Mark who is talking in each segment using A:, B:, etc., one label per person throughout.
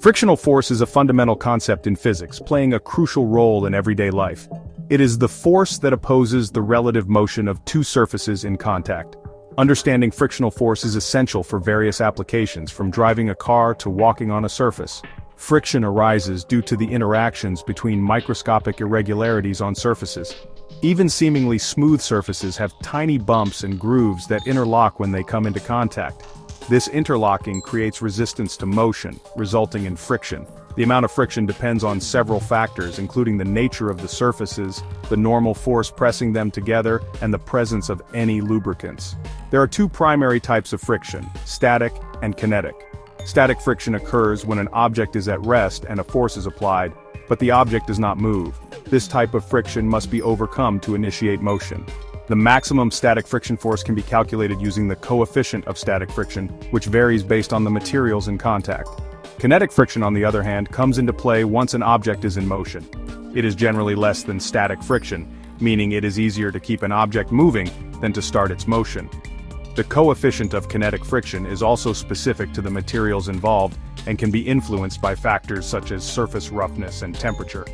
A: Frictional force is a fundamental concept in physics, playing a crucial role in everyday life. It is the force that opposes the relative motion of two surfaces in contact. Understanding frictional force is essential for various applications, from driving a car to walking on a surface. Friction arises due to the interactions between microscopic irregularities on surfaces. Even seemingly smooth surfaces have tiny bumps and grooves that interlock when they come into contact. This interlocking creates resistance to motion, resulting in friction. The amount of friction depends on several factors, including the nature of the surfaces, the normal force pressing them together, and the presence of any lubricants. There are two primary types of friction: static and kinetic. Static friction occurs when an object is at rest and a force is applied, but the object does not move. This type of friction must be overcome to initiate motion. The maximum static friction force can be calculated using the coefficient of static friction, which varies based on the materials in contact. Kinetic friction, on the other hand, comes into play once an object is in motion. It is generally less than static friction, meaning it is easier to keep an object moving than to start its motion. The coefficient of kinetic friction is also specific to the materials involved and can be influenced by factors such as surface roughness and temperature.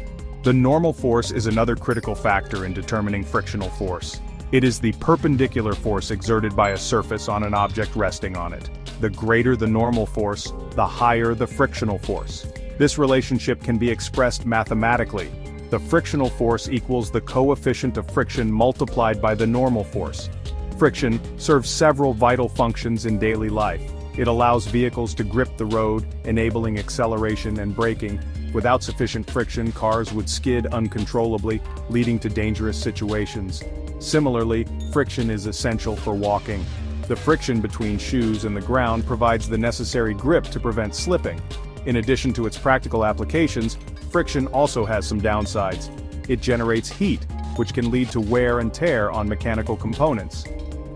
A: The normal force is another critical factor in determining frictional force. It is the perpendicular force exerted by a surface on an object resting on it. The greater the normal force, the higher the frictional force. This relationship can be expressed mathematically. The frictional force equals the coefficient of friction multiplied by the normal force. Friction serves several vital functions in daily life. It allows vehicles to grip the road, enabling acceleration and braking. Without sufficient friction, cars would skid uncontrollably, leading to dangerous situations. Similarly, friction is essential for walking. The friction between shoes and the ground provides the necessary grip to prevent slipping. In addition to its practical applications, friction also has some downsides. It generates heat, which can lead to wear and tear on mechanical components.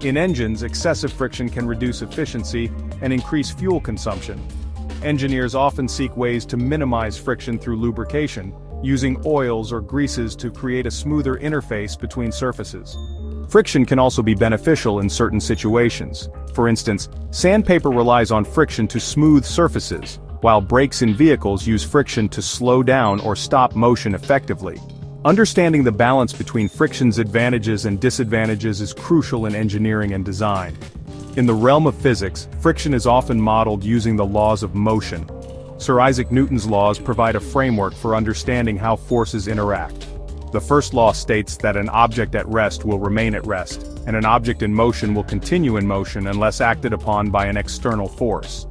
A: In engines, excessive friction can reduce efficiency and increase fuel consumption. Engineers often seek ways to minimize friction through lubrication, using oils or greases to create a smoother interface between surfaces. Friction can also be beneficial in certain situations. For instance, sandpaper relies on friction to smooth surfaces, while brakes in vehicles use friction to slow down or stop motion effectively. Understanding the balance between friction's advantages and disadvantages is crucial in engineering and design. In the realm of physics, friction is often modeled using the laws of motion. Sir Isaac Newton's laws provide a framework for understanding how forces interact. The first law states that an object at rest will remain at rest, and an object in motion will continue in motion unless acted upon by an external force.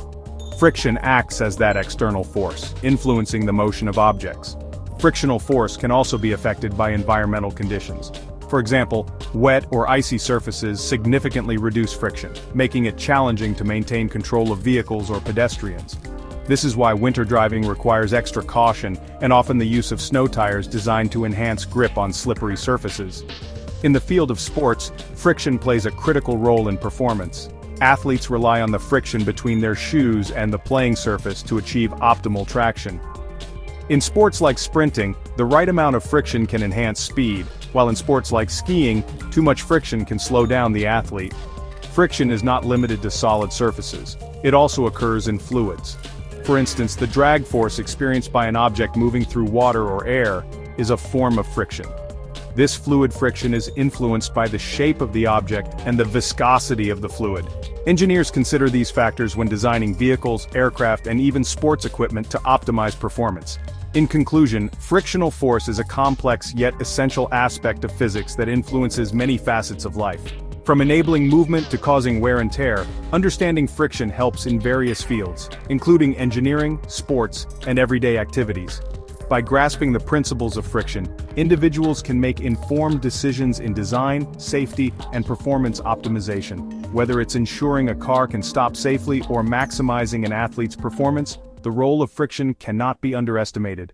A: Friction acts as that external force, influencing the motion of objects. Frictional force can also be affected by environmental conditions. For example, wet or icy surfaces significantly reduce friction, making it challenging to maintain control of vehicles or pedestrians. This is why winter driving requires extra caution and often the use of snow tires designed to enhance grip on slippery surfaces. In the field of sports, friction plays a critical role in performance. Athletes rely on the friction between their shoes and the playing surface to achieve optimal traction. In sports like sprinting, the right amount of friction can enhance speed, while in sports like skiing, too much friction can slow down the athlete. Friction is not limited to solid surfaces. It also occurs in fluids. For instance, the drag force experienced by an object moving through water or air is a form of friction. This fluid friction is influenced by the shape of the object and the viscosity of the fluid. Engineers consider these factors when designing vehicles, aircraft, and even sports equipment to optimize performance. In conclusion, frictional force is a complex yet essential aspect of physics that influences many facets of life. From enabling movement to causing wear and tear, understanding friction helps in various fields, including engineering, sports, and everyday activities. By grasping the principles of friction, individuals can make informed decisions in design, safety, and performance optimization. Whether it's ensuring a car can stop safely or maximizing an athlete's performance, the role of friction cannot be underestimated.